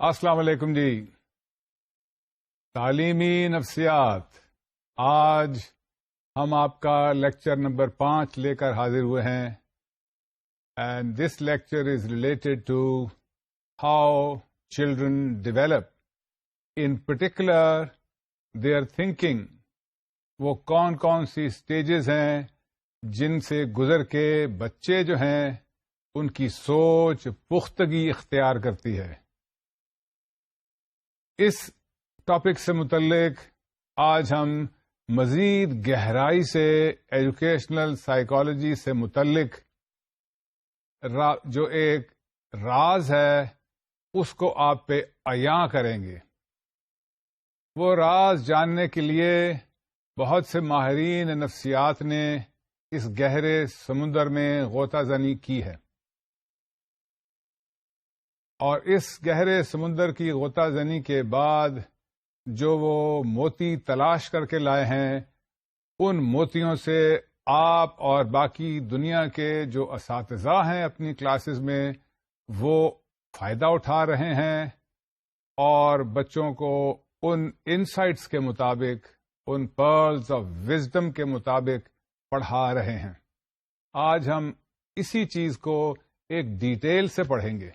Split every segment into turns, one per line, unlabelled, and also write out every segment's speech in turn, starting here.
السلام علیکم جی. تعلیمی نفسیات. آج ہم آپ کا لیکچر نمبر 5 لے کر حاضر ہوئے ہیں. And this lecture is related to how children develop. In particular their thinking. وہ کون کون سی اسٹیجز ہیں جن سے گزر کے بچے جو ہیں ان کی سوچ پختگی اختیار کرتی ہے. اس ٹاپک سے متعلق آج ہم مزید گہرائی سے ایجوکیشنل سائیکالوجی سے متعلق جو ایک راز ہے اس کو آپ پہ عیاں کریں گے. وہ راز جاننے کے لیے بہت سے ماہرین نفسیات نے اس گہرے سمندر میں غوطہ زنی کی ہے، اور اس گہرے سمندر کی غوطہ زنی کے بعد جو وہ موتی تلاش کر کے لائے ہیں، ان موتیوں سے آپ اور باقی دنیا کے جو اساتذہ ہیں اپنی کلاسز میں وہ فائدہ اٹھا رہے ہیں اور بچوں کو ان انسائٹس کے مطابق، ان پرلز آف وزڈم کے مطابق پڑھا رہے ہیں. آج ہم اسی چیز کو ایک ڈیٹیل سے پڑھیں گے.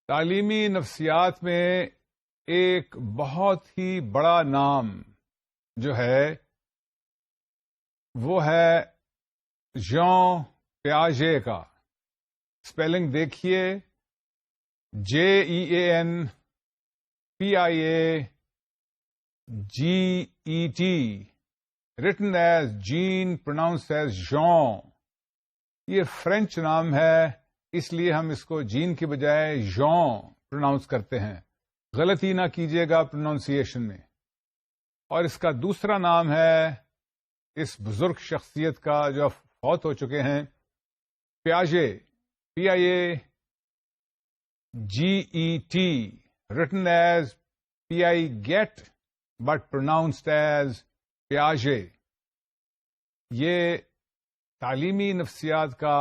تعلیمی نفسیات میں ایک بہت ہی بڑا نام جو ہے وہ ہے ژان پیاژے کا. اسپیلنگ دیکھیے، JEAN PIAGET، written as Jean, pronounced as Jean. یہ فرینچ نام ہے، اس لیے ہم اس کو جین کی بجائے ژان پروناؤنس کرتے ہیں. غلطی نہ کیجیے گا پروناؤنسیشن میں. اور اس کا دوسرا نام ہے اس بزرگ شخصیت کا جو فوت ہو چکے ہیں، پیاژے، PIAGET، written as PIGET but pronounced as پیاژے. یہ تعلیمی نفسیات کا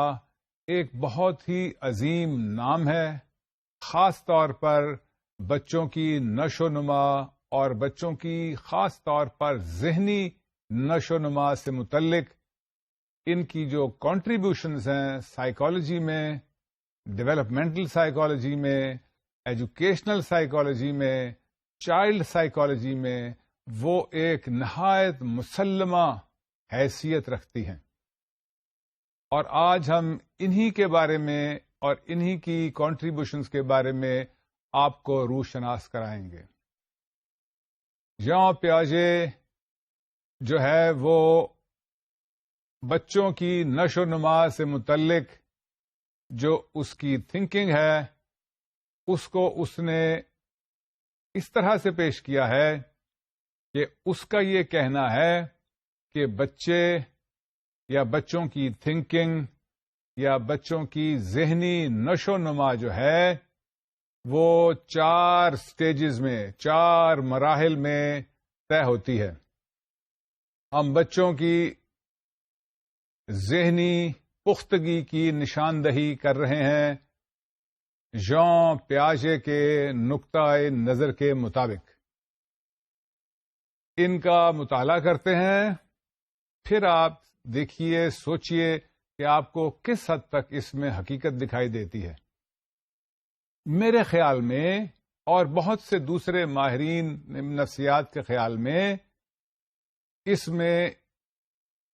ایک بہت ہی عظیم نام ہے، خاص طور پر بچوں کی نشو و نما اور بچوں کی خاص طور پر ذہنی نشو و نما سے متعلق ان کی جو کنٹریبیوشنز ہیں سائیکالوجی میں، ڈیولپمنٹل سائیکالوجی میں، ایجوکیشنل سائیکالوجی میں، چائلڈ سائیکالوجی میں، وہ ایک نہایت مسلمہ حیثیت رکھتی ہیں. اور آج ہم انہی کے بارے میں اور انہی کی کنٹریبیوشنز کے بارے میں آپ کو روشناس کرائیں گے. ژان پیاژے جو ہے وہ بچوں کی نشو و نما سے متعلق جو اس کی تھنکنگ ہے اس کو اس نے اس طرح سے پیش کیا ہے کہ اس کا یہ کہنا ہے کہ بچے یا بچوں کی تھنکنگ یا بچوں کی ذہنی نشو و نما جو ہے وہ 4 سٹیجز میں، 4 مراحل میں طے ہوتی ہے. ہم بچوں کی ذہنی پختگی کی نشاندہی کر رہے ہیں ژان پیاژے کے نقطۂ نظر کے مطابق. ان کا مطالعہ کرتے ہیں، پھر آپ دیکھیے، سوچئے کہ آپ کو کس حد تک اس میں حقیقت دکھائی دیتی ہے. میرے خیال میں اور بہت سے دوسرے ماہرین نفسیات کے خیال میں اس میں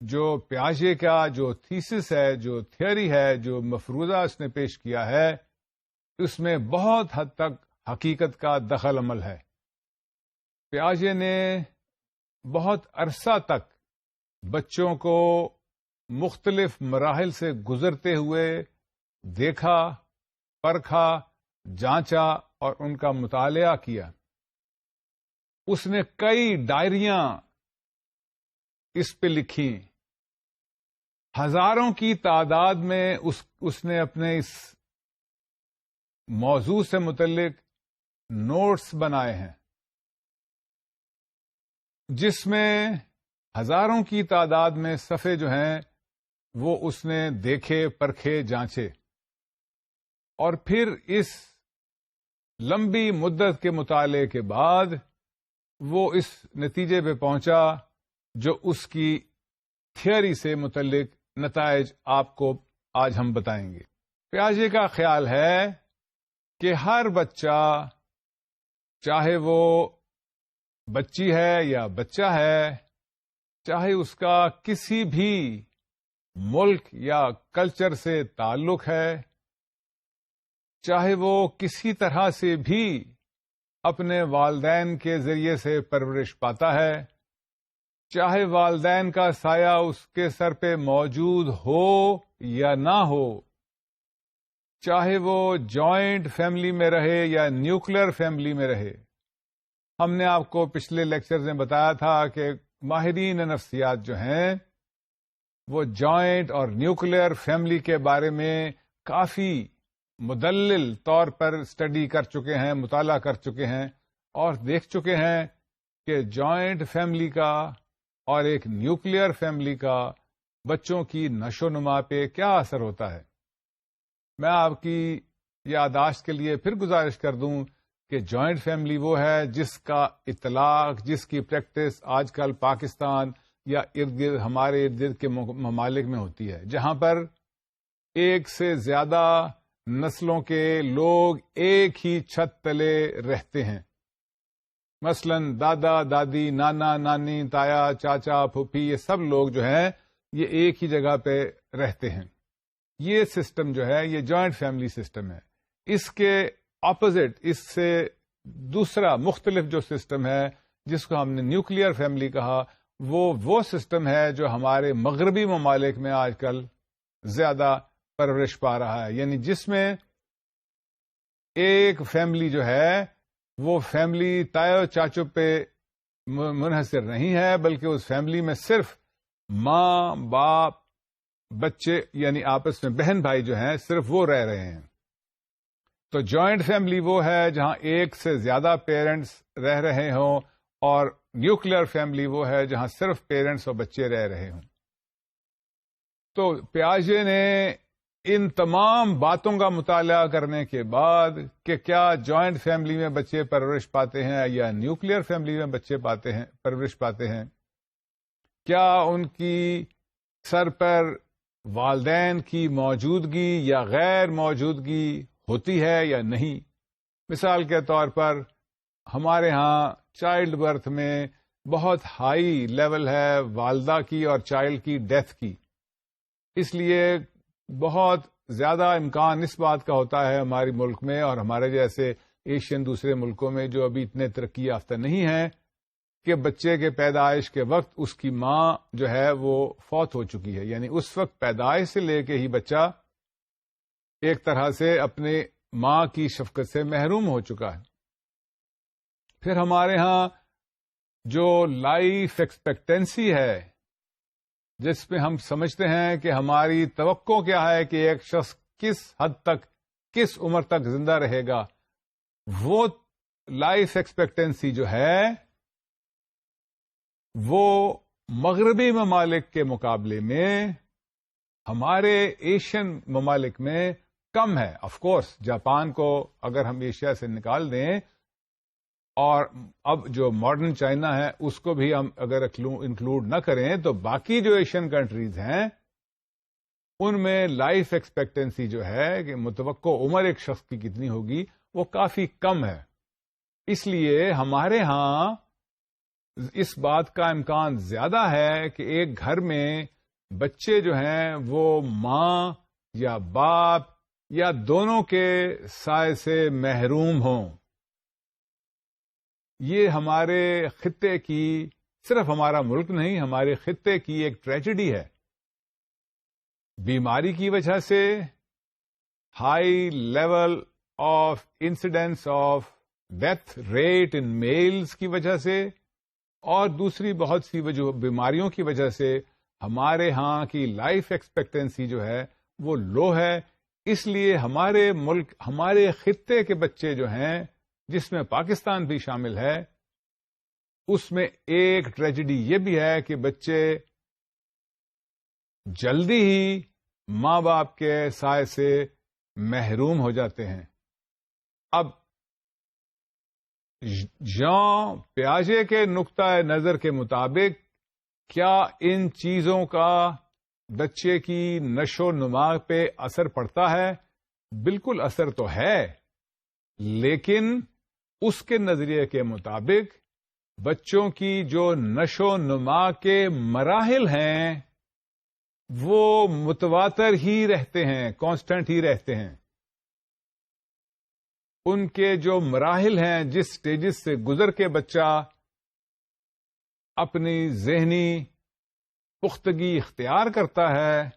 جو پیاژے کا جو تھیسس ہے، جو تھیوری ہے، جو مفروضہ اس نے پیش کیا ہے، اس میں بہت حد تک حقیقت کا دخل عمل ہے. پیاژے نے بہت عرصہ تک بچوں کو مختلف مراحل سے گزرتے ہوئے دیکھا، پرکھا، جانچا اور ان کا مطالعہ کیا. اس نے کئی ڈائریاں اس پہ لکھی، ہزاروں کی تعداد میں اس نے اپنے اس موضوع سے متعلق نوٹس بنائے ہیں، جس میں ہزاروں کی تعداد میں صفحے جو ہیں وہ اس نے دیکھے، پرکھے، جانچے. اور پھر اس لمبی مدت کے مطالعے کے بعد وہ اس نتیجے پہ پہنچا جو اس کی تھیوری سے متعلق نتائج آپ کو آج ہم بتائیں گے. پیاژے کا خیال ہے کہ ہر بچہ، چاہے وہ بچی ہے یا بچہ ہے، چاہے اس کا کسی بھی ملک یا کلچر سے تعلق ہے، چاہے وہ کسی طرح سے بھی اپنے والدین کے ذریعے سے پرورش پاتا ہے، چاہے والدین کا سایہ اس کے سر پہ موجود ہو یا نہ ہو، چاہے وہ جوائنٹ فیملی میں رہے یا نیوکلیر فیملی میں رہے. ہم نے آپ کو پچھلے لیکچرز میں بتایا تھا کہ ماہرین نفسیات جو ہیں وہ جوائنٹ اور نیوکلیر فیملی کے بارے میں کافی مدلل طور پر اسٹڈی کر چکے ہیں، مطالعہ کر چکے ہیں اور دیکھ چکے ہیں کہ جوائنٹ فیملی کا اور ایک نیوکلیر فیملی کا بچوں کی نشو و نما پہ کیا اثر ہوتا ہے. میں آپ کی یادداشت کے لیے پھر گزارش کر دوں کہ جوائنٹ فیملی وہ ہے جس کا اطلاق، جس کی پریکٹس آج کل پاکستان یا ارد گرد ہمارے ارد گرد کے ممالک میں ہوتی ہے، جہاں پر ایک سے زیادہ نسلوں کے لوگ ایک ہی چھت تلے رہتے ہیں. مثلا دادا دادی، نانا نانی، تایا چاچا پھوپھی، یہ سب لوگ جو ہیں یہ ایک ہی جگہ پہ رہتے ہیں. یہ سسٹم جو ہے یہ جوائنٹ فیملی سسٹم ہے. اس کے اپوزٹ، اس سے دوسرا مختلف جو سسٹم ہے جس کو ہم نے نیوکلیر فیملی کہا، وہ سسٹم ہے جو ہمارے مغربی ممالک میں آج کل زیادہ پرورش پا رہا ہے. یعنی جس میں ایک فیملی جو ہے وہ فیملی تایا چاچو پہ منحصر نہیں ہے، بلکہ اس فیملی میں صرف ماں باپ بچے یعنی آپس میں بہن بھائی جو ہیں صرف وہ رہ رہے ہیں. تو جوائنٹ فیملی وہ ہے جہاں ایک سے زیادہ پیرنٹس رہ رہے ہوں، اور نیوکلیر فیملی وہ ہے جہاں صرف پیرنٹس اور بچے رہ رہے ہوں. تو پیاژے نے ان تمام باتوں کا مطالعہ کرنے کے بعد کہ کیا جوائنٹ فیملی میں بچے پرورش پاتے ہیں یا نیوکلیر فیملی میں بچے پرورش پاتے ہیں، کیا ان کی سر پر والدین کی موجودگی یا غیر موجودگی ہوتی ہے یا نہیں. مثال کے طور پر ہمارے ہاں چائلڈ برتھ میں بہت ہائی لیول ہے والدہ کی اور چائلڈ کی ڈیتھ کی، اس لیے بہت زیادہ امکان اس بات کا ہوتا ہے ہمارے ملک میں اور ہمارے جیسے ایشین دوسرے ملکوں میں جو ابھی اتنے ترقی یافتہ نہیں ہیں کہ بچے کے پیدائش کے وقت اس کی ماں جو ہے وہ فوت ہو چکی ہے. یعنی اس وقت پیدائش سے لے کے ہی بچہ ایک طرح سے اپنے ماں کی شفقت سے محروم ہو چکا ہے. پھر ہمارے ہاں جو لائف ایکسپیکٹینسی ہے، جس پہ ہم سمجھتے ہیں کہ ہماری توقع کیا ہے کہ ایک شخص کس حد تک، کس عمر تک زندہ رہے گا، وہ لائف ایکسپیکٹینسی جو ہے وہ مغربی ممالک کے مقابلے میں ہمارے ایشین ممالک میں کم ہے. آف کورس جاپان کو اگر ہم ایشیا سے نکال دیں اور اب جو ماڈرن چائنا ہے اس کو بھی ہم اگر انکلوڈ نہ کریں تو باقی جو ایشین کنٹریز ہیں ان میں لائف ایکسپیکٹینسی جو ہے کہ متوقع عمر ایک شخص کی کتنی ہوگی وہ کافی کم ہے. اس لیے ہمارے ہاں اس بات کا امکان زیادہ ہے کہ ایک گھر میں بچے جو ہیں وہ ماں یا باپ یا دونوں کے سائے سے محروم ہوں. یہ ہمارے خطے کی، صرف ہمارا ملک نہیں، ہمارے خطے کی ایک ٹریجڈی ہے. بیماری کی وجہ سے، high level of incidence of death rate in males کی وجہ سے، اور دوسری بہت سی بیماریوں کی وجہ سے ہمارے ہاں کی لائف ایکسپیکٹینسی جو ہے وہ لو ہے. اس لیے ہمارے ملک، ہمارے خطے کے بچے جو ہیں جس میں پاکستان بھی شامل ہے، اس میں ایک ٹریجڈی یہ بھی ہے کہ بچے جلدی ہی ماں باپ کے سائے سے محروم ہو جاتے ہیں. اب ژان پیاژے کے نقطۂ نظر کے مطابق کیا ان چیزوں کا بچے کی نشو و نما پہ اثر پڑتا ہے؟ بالکل اثر تو ہے، لیکن اس کے نظریے کے مطابق بچوں کی جو نشو و نما کے مراحل ہیں وہ متواتر ہی رہتے ہیں، کانسٹنٹ ہی رہتے ہیں. ان کے جو مراحل ہیں، جس سٹیجز سے گزر کے بچہ اپنی ذہنی پختگی اختیار کرتا ہے،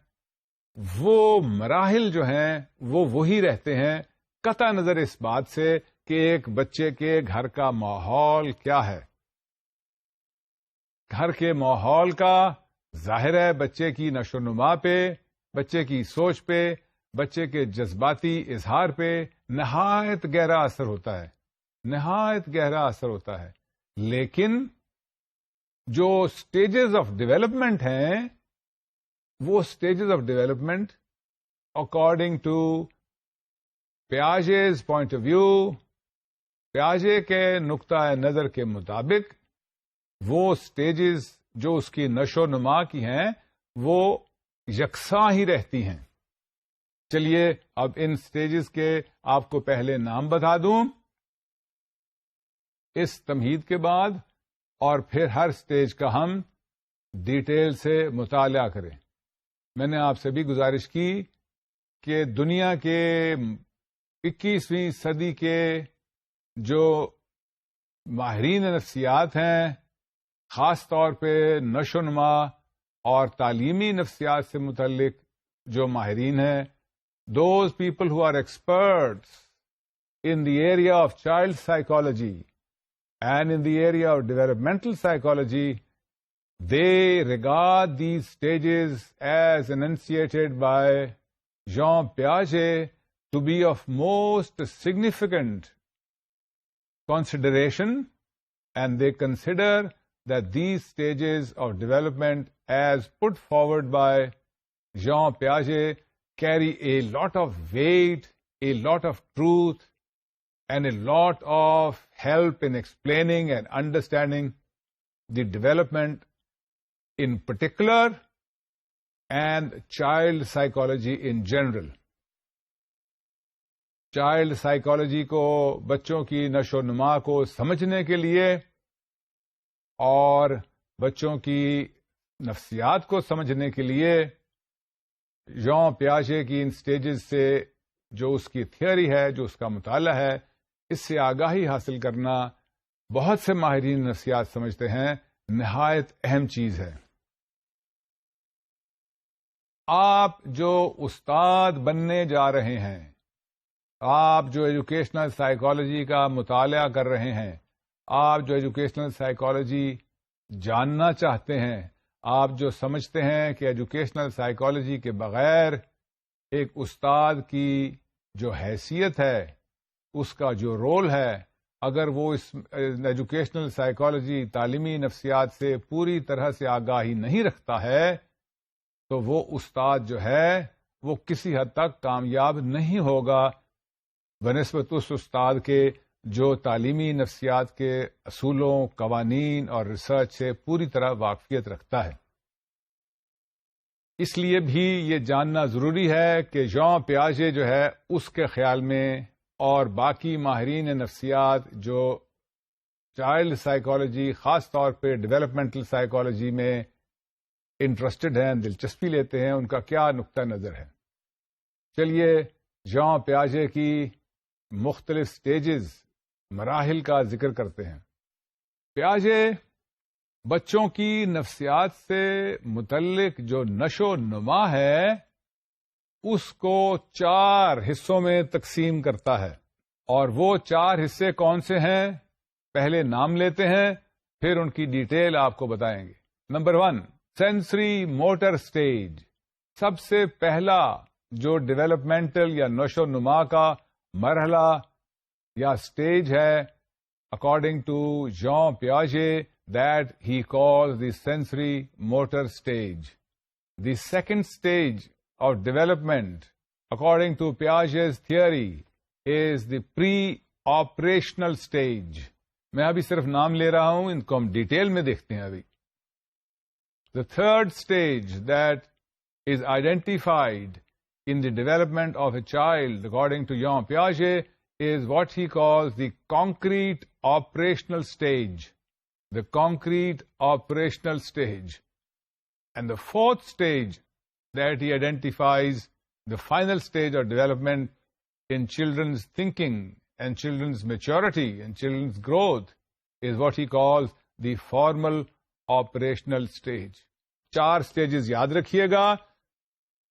وہ مراحل جو ہیں وہ وہی رہتے ہیں، قطع نظر اس بات سے کہ ایک بچے کے گھر کا ماحول کیا ہے. گھر کے ماحول کا ظاہر ہے بچے کی نشو و نما پہ، بچے کی سوچ پہ، بچے کے جذباتی اظہار پہ نہایت گہرا اثر ہوتا ہے، نہایت گہرا اثر ہوتا ہے. لیکن جو سٹیجز آف ڈیولپمنٹ ہیں، وہ stages of development according to Piaget's point of view, پیاژے کے نقطۂ نظر کے مطابق وہ سٹیجز جو اس کی نشو و نما کی ہیں وہ یکساں ہی رہتی ہیں. چلیے اب ان سٹیجز کے آپ کو پہلے نام بتا دوں اس تمہید کے بعد، اور پھر ہر سٹیج کا ہم ڈیٹیل سے مطالعہ کریں. میں نے آپ سے بھی گزارش کی کہ دنیا کے 21ویں صدی کے جو ماہرین نفسیات ہیں، خاص طور پہ نشو و نما اور تعلیمی نفسیات سے متعلق جو ماہرین ہیں، those people who are experts in the area of child psychology and in the area of developmental psychology, they regard these stages as enunciated by Jean Piaget to be of most significant consideration, and they consider that these stages of development as put forward by Jean Piaget carry a lot of weight, a lot of truth, and a lot of help in explaining and understanding the development in particular and child psychology in general. Child psychology کو، بچوں کی نشو و نما کو سمجھنے کے لیے اور بچوں کی نفسیات کو سمجھنے کے لیے ژان پیاژے کی ان سٹیجز سے جو اس کی تھیوری ہے، جو اس کا مطالعہ ہے، اس سے آگاہی حاصل کرنا بہت سے ماہرین نفسیات سمجھتے ہیں نہایت اہم چیز ہے. آپ جو استاد بننے جا رہے ہیں، آپ جو ایجوکیشنل سائیکالوجی کا مطالعہ کر رہے ہیں، آپ جو ایجوکیشنل سائیکالوجی جاننا چاہتے ہیں، آپ جو سمجھتے ہیں کہ ایجوکیشنل سائیکالوجی کے بغیر ایک استاد کی جو حیثیت ہے، اس کا جو رول ہے، اگر وہ اس ایجوکیشنل سائیکالوجی، تعلیمی نفسیات سے پوری طرح سے آگاہی نہیں رکھتا ہے، تو وہ استاد جو ہے وہ کسی حد تک کامیاب نہیں ہوگا بنسبت اس استاد کے جو تعلیمی نفسیات کے اصولوں، قوانین اور ریسرچ سے پوری طرح واقفیت رکھتا ہے. اس لیے بھی یہ جاننا ضروری ہے کہ ژان پیاژے جو ہے اس کے خیال میں اور باقی ماہرین نفسیات جو چائلڈ سائیکالوجی، خاص طور پہ ڈیولپمنٹل سائیکالوجی میں انٹرسٹڈ ہیں، دلچسپی لیتے ہیں، ان کا کیا نقطہ نظر ہے. چلیے ژان پیاژے کی مختلف سٹیجز، مراحل کا ذکر کرتے ہیں. پیاژے بچوں کی نفسیات سے متعلق جو نشو و نما ہے اس کو 4 حصوں میں تقسیم کرتا ہے، اور وہ 4 حصے کون سے ہیں؟ پہلے نام لیتے ہیں، پھر ان کی ڈیٹیل آپ کو بتائیں گے. Number 1، sensory motor stage. سب سے پہلا جو ڈیولپمنٹل یا نشو و نما کا مرحلہ یا سٹیج ہے اکارڈنگ ٹو ژان پیاژے، that he calls the sensory motor stage. The second stage of development, according to Piaget's theory, is the pre-operational stage. میں ابھی صرف نام لے رہا ہوں، ان کو ہم ڈیٹیل میں دیکھتے ہیں ابھی. The third stage that is identified in the development of a child, according to Jean Piaget, is what he calls the concrete operational stage. The concrete operational stage. And the fourth stage that he identifies, the final stage of development in children's thinking and children's maturity and children's growth, is what he calls the formal operational stage. 4 stages یاد رکھیے گا.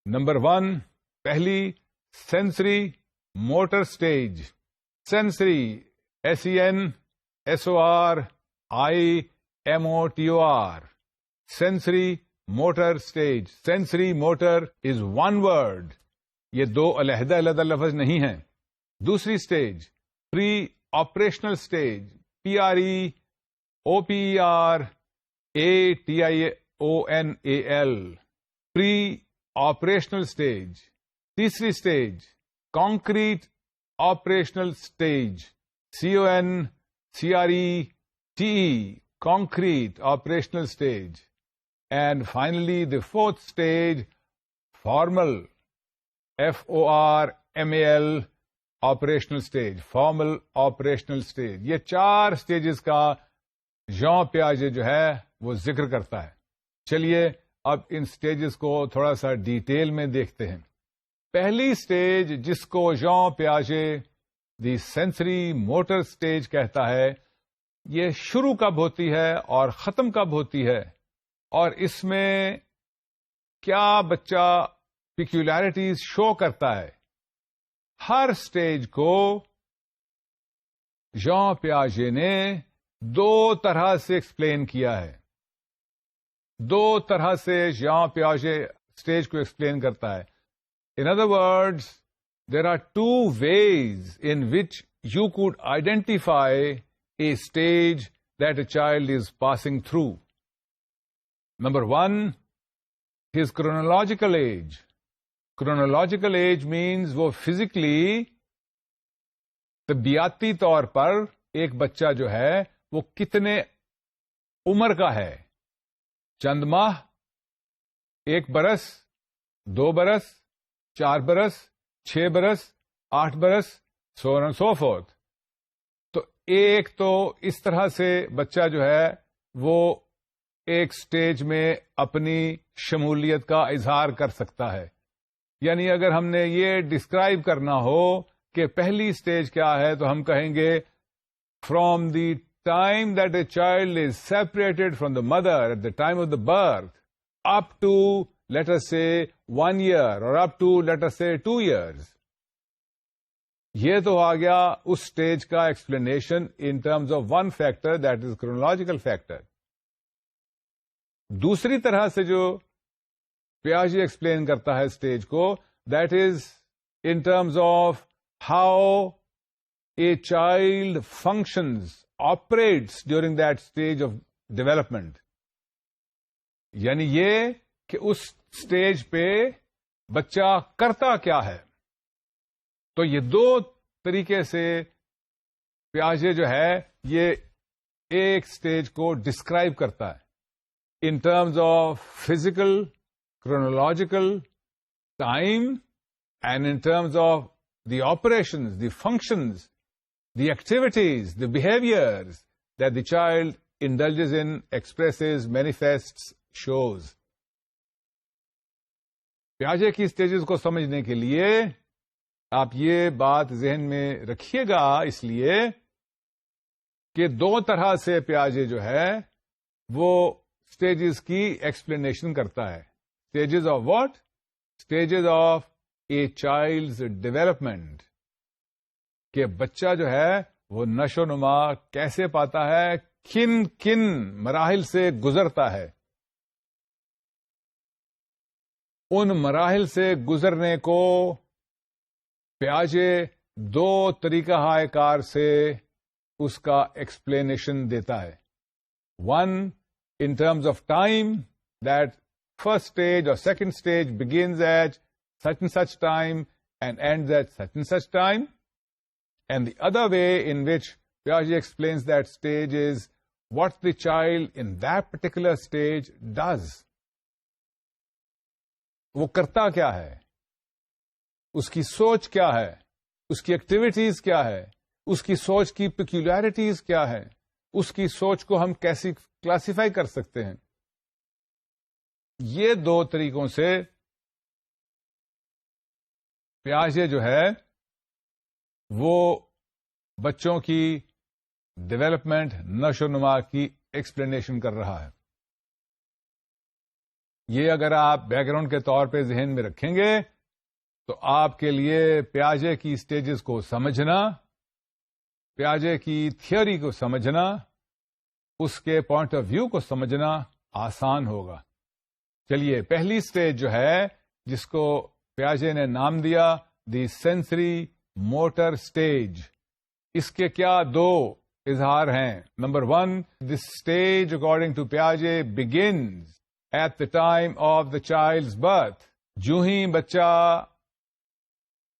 Number 1 پہلی sensory motor stage. Sensory SENSORIMOTOR. Sensory motor stage. Sensory motor is one word. یہ 2 علیحدہ علیحدہ لفظ نہیں ہیں. دوسری stage pre operational stage. PREOPERATIONAL. Pre-operational stage. تیسری stage concrete operational stage. CONCRETE. Concrete operational stage. And finally the fourth stage formal FORMAL operational stage. Formal operational stage. یہ 4 stages کا ژان پیاژے جو ہے وہ ذکر کرتا ہے. چلیے اب ان سٹیجز کو تھوڑا سا ڈیٹیل میں دیکھتے ہیں. پہلی سٹیج جس کو ژان پیاژے دی سینسری موٹر سٹیج کہتا ہے، یہ شروع کب ہوتی ہے اور ختم کب ہوتی ہے، اور اس میں کیا بچہ پیکیولیرٹیز شو کرتا ہے. ہر سٹیج کو ژان پیاژے نے 2 طرح سے ایکسپلین کیا ہے. 2 طرح سے ژان پیاژے اسٹیج کو ایکسپلین کرتا ہے. In other words, there are 2 ways in which you could identify a stage that a child is passing through. Number 1, his chronological age. Chronological age means وہ physically طبیعتی طور پر ایک بچہ جو ہے وہ کتنے عمر کا ہے. چند ماہ، 1 برس، 2 برس، 4 برس، 6 برس، 8 برس، so on and so forth. تو ایک تو اس طرح سے بچہ جو ہے وہ ایک سٹیج میں اپنی شمولیت کا اظہار کر سکتا ہے. یعنی اگر ہم نے یہ ڈسکرائب کرنا ہو کہ پہلی سٹیج کیا ہے تو ہم کہیں گے from the time that a child is separated from the mother at the time of the birth up to let us say 1 year اور اپ ٹو لیٹ اس سے 2 years. یہ تو آ گیا اس سٹیج کا explanation in terms of 1 factor that is chronological factor. دوسری طرح سے جو پیاژے ایکسپلین کرتا ہے اسٹیج کو، that is in terms of how a child functions operates during that stage of development. یعنی یہ کہ اس اسٹیج پہ بچہ کرتا کیا ہے. تو یہ 2 طریقے سے پیاژے جو ہے یہ ایک اسٹیج کو ڈسکرائب کرتا ہے in terms of physical chronological time and in terms of the operations, the functions, the activities, the behaviors that the child indulges in, expresses, manifests, shows. پیاژے کی سٹیجز کو سمجھنے کے لیے آپ یہ بات ذہن میں رکھیے گا، اس لیے کہ 2 طرح سے پیاژے جو ہے وہ سٹیجز کی ایکسپلینیشن کرتا ہے. Stages of what? Stages of a child's development. کہ بچہ جو ہے وہ نشو نما کیسے پاتا ہے، کن کن مراحل سے گزرتا ہے. ان مراحل سے گزرنے کو پیاژے 2 طریقہ ہائے کار سے اس کا ایکسپلینیشن دیتا ہے. 1 in terms of time, that first stage or second stage begins at such and such time and ends at such and such time. And the other way in which Piaget explains that stage is what the child in that particular stage does. وہ کرتا کیا ہے، اس کی سوچ کیا ہے، اس کی activities کیا ہے، اس کی سوچ کی پیکولیرٹیز کیا ہے، اس کی سوچ کو ہم کیسے کلاسیفائی کر سکتے ہیں. یہ دو طریقوں سے پیاژے جو ہے وہ بچوں کی ڈیولپمنٹ، نشو و نما کی ایکسپلینیشن کر رہا ہے. یہ اگر آپ بیک گراؤنڈ کے طور پہ ذہن میں رکھیں گے تو آپ کے لیے پیاژے کی سٹیجز کو سمجھنا، پیاژے کی تھیوری کو سمجھنا، اس کے پوائنٹ آف ویو کو سمجھنا آسان ہوگا. چلیے، پہلی سٹیج جو ہے جس کو پیاژے نے نام دیا دی سینسری موٹر سٹیج، اس کے کیا دو اظہار ہیں. نمبر 1، دس اسٹیج اکارڈنگ ٹو پیاژے begins at the time of the child's birth. جو ہی بچہ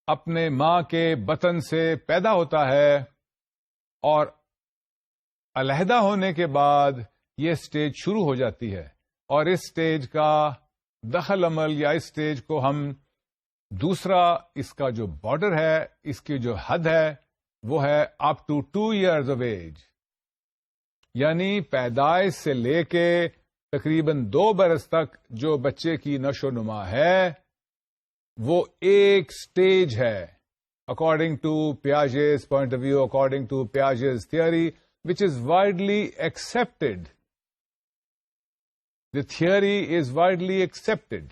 اپنے ماں کے بطن سے پیدا ہوتا ہے اور علیحدہ ہونے کے بعد یہ اسٹیج شروع ہو جاتی ہے، اور اس اسٹیج کا دخل عمل یا اس اسٹیج کو ہم دوسرا، اس کا جو بارڈر ہے، اس کی جو حد ہے وہ ہے up to 2 years of age. یعنی پیدائش سے لے کے تقریباً 2 برس تک جو بچے کی نشو و نما ہے وہ ایک سٹیج ہے according to Piaget's point of view, according to Piaget's theory, which is widely accepted. The theory is widely accepted.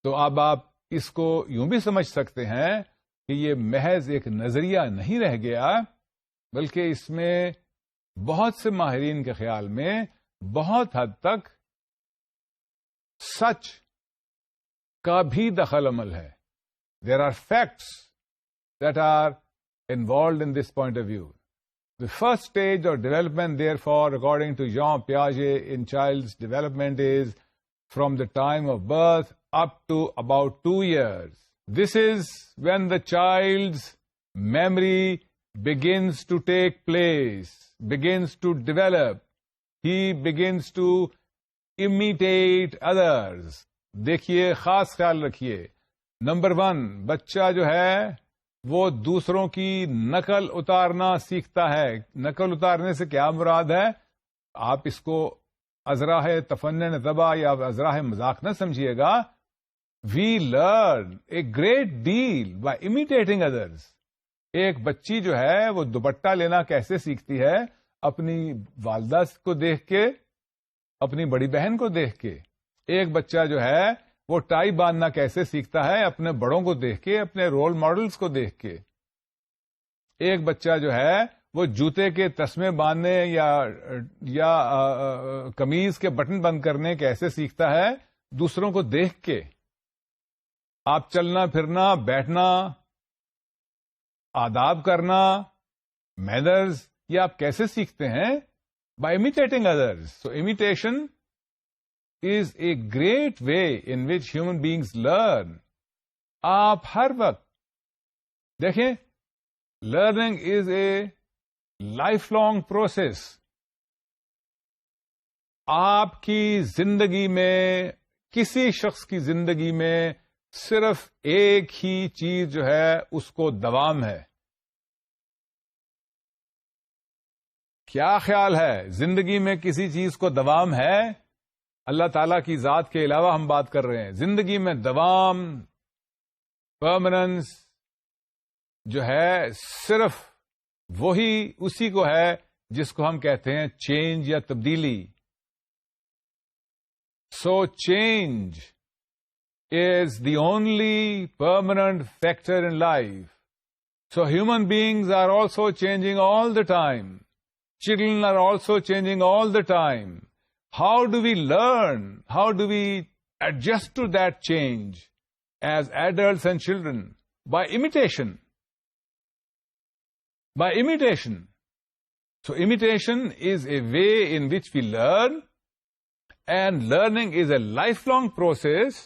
تو اب آپ اس کو یوں بھی سمجھ سکتے ہیں کہ یہ محض ایک نظریہ نہیں رہ گیا، بلکہ اس میں بہت سے ماہرین کے خیال میں بہت حد تک سچ کا بھی دخل عمل ہے. There are facts that are involved in this point of view. The first stage of development, therefore, according to Jean Piaget in child's development is from the time of birth up to about 2 years. This is when the child's memory begins to take place, begins to develop. He begins to imitate others. دیکھیے، خاص خیال رکھیے. Number 1، بچہ جو ہے وہ دوسروں کی نقل اتارنا سیکھتا ہے. نقل اتارنے سے کیا مراد ہے؟ آپ اس کو ازراہ تفنن طبع یا ازراہ مذاق نہ سمجھیے گا. We learn a great deal by imitating others. ایک بچی جو ہے وہ دوپٹہ لینا کیسے سیکھتی ہے؟ اپنی والدہ کو دیکھ کے، اپنی بڑی بہن کو دیکھ کے. ایک بچہ جو ہے وہ ٹائی باندھنا کیسے سیکھتا ہے؟ اپنے بڑوں کو دیکھ کے، اپنے رول ماڈلز کو دیکھ کے. ایک بچہ جو ہے وہ جوتے کے تسمے باندھنے یا قمیض کے بٹن بند کرنے کیسے سیکھتا ہے؟ دوسروں کو دیکھ کے. آپ چلنا پھرنا، بیٹھنا، آداب کرنا، مینرز، یہ آپ کیسے سیکھتے ہیں؟ By imitating others. So imitation is a great way in which human beings learn. آپ ہر وقت دیکھیں، learning is a lifelong process. آپ کی زندگی میں، کسی شخص کی زندگی میں صرف ایک ہی چیز جو ہے اس کو دوام ہے. کیا خیال ہے؟ زندگی میں کسی چیز کو دوام ہے؟ اللہ تعالیٰ کی ذات کے علاوہ ہم بات کر رہے ہیں. زندگی میں دوام، پرماننس جو ہے صرف وہی اسی کو ہے جس کو ہم کہتے ہیں چینج یا تبدیلی. So change is the only permanent factor in life. So human beings are also changing all the time. Children are also changing all the time. How do we learn? How do we adjust to that change as adults and children? By imitation. By imitation. So imitation is a way in which we learn, and learning is a lifelong process.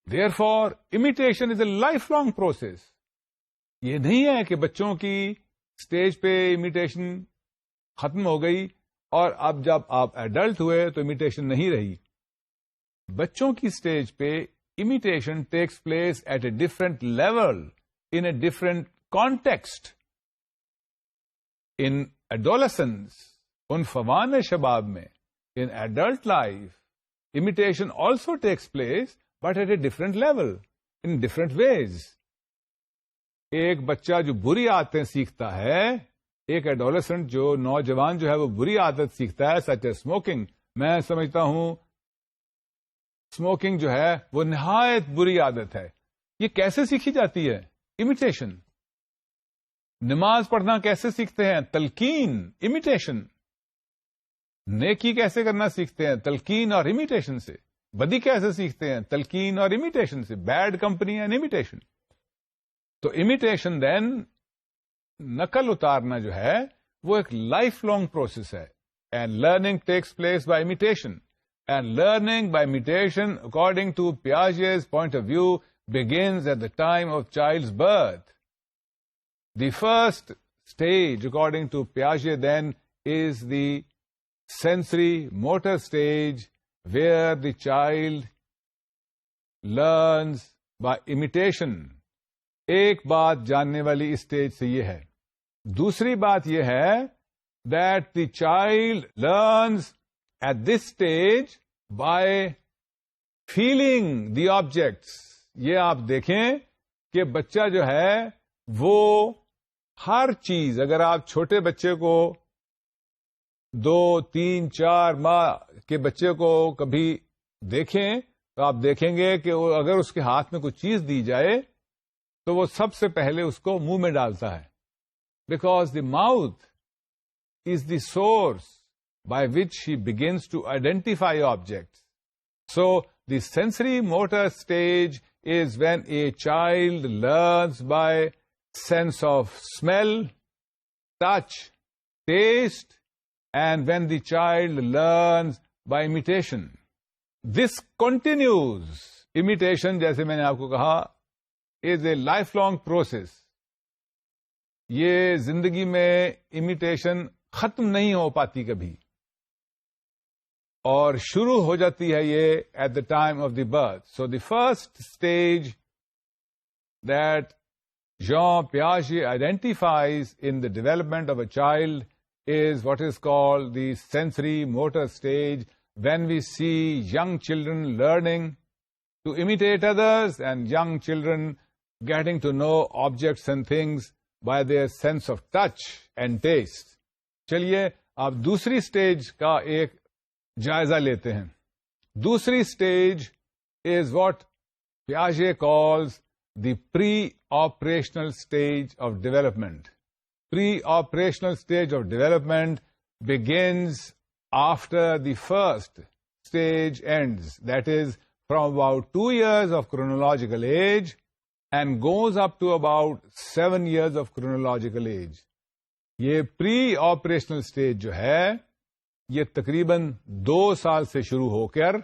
Therefore, imitation is a lifelong process. یہ نہیں ہے کہ بچوں کی stage پہ imitation ختم ہو گئی اور اب جب آپ ایڈلٹ ہوئے تو امیٹیشن نہیں رہی. بچوں کی اسٹیج پہ imitation takes place at a different level in a different context. In adolescence, ان فوان شباب میں، in adult life imitation also takes place but at a different level, in different ways. ایک بچہ جو بری عادتیں سیکھتا ہے، ایک ایڈولسنٹ جو نوجوان جو ہے وہ بری عادت سیکھتا ہے سچ as smoking. میں سمجھتا ہوں اسموکنگ جو ہے وہ نہایت بری عادت ہے. یہ کیسے سیکھی جاتی ہے؟ امیٹیشن. نماز پڑھنا کیسے سیکھتے ہیں؟ تلقین، امیٹیشن. نیکی کیسے کرنا سیکھتے ہیں؟ تلقین اور امیٹیشن سے. بدی کیسے سیکھتے ہیں؟ تلقین اور امیٹیشن سے. Bad company and imitation. تو امیٹیشن دین نقل اتارنا جو ہے وہ ایک لائف لانگ پروسیس ہے. And learning takes place by imitation. And learning by imitation according to Piaget's point of view begins at the time of child's birth. The first stage, according to Piaget, then, is the sensory motor stage, where the child learns by imitation. ایک بات جاننے والی stage سے یہ ہے. دوسری بات یہ ہے that the child learns at this stage by feeling the objects. یہ آپ دیکھیں کہ بچہ جو ہے وہ ہر چیز، اگر آپ چھوٹے بچے کو 2, 3, 4 ماہ کے بچے کو کبھی دیکھیں تو آپ دیکھیں گے کہ اگر اس کے ہاتھ میں کوئی چیز دی جائے تو وہ سب سے پہلے اس کو منہ میں ڈالتا ہے. Because the mouth is the source by which he begins to identify objects. So the sensory motor stage is when a child learns by sense of smell, touch, taste, and when the child learns by imitation. This continues. Imitation, جیسے میں نے آپ کو کہا, is a lifelong process. یہ زندگی میں imitation ختم نہیں ہو پاتی کبھی، اور شروع ہو جاتی ہے یہ at the time of the birth. So the first stage that Jean پیاژے identifies in the development of a child is what is called the sensory motor stage, when we see young children learning to imitate others and young children getting to know objects and things by their sense of touch and taste. چلیے آپ دوسری stage کا ایک جائزہ لیتے ہیں. دوسری stage is what پیاژے calls the pre operational stage of development. Pre operational stage of development begins after the first stage ends. That is from about 2 years of chronological age and goes up to about 7 years of chronological age. یہ pre operational stage جو ہے یہ تقریباً 2 سال سے شروع ہو کر،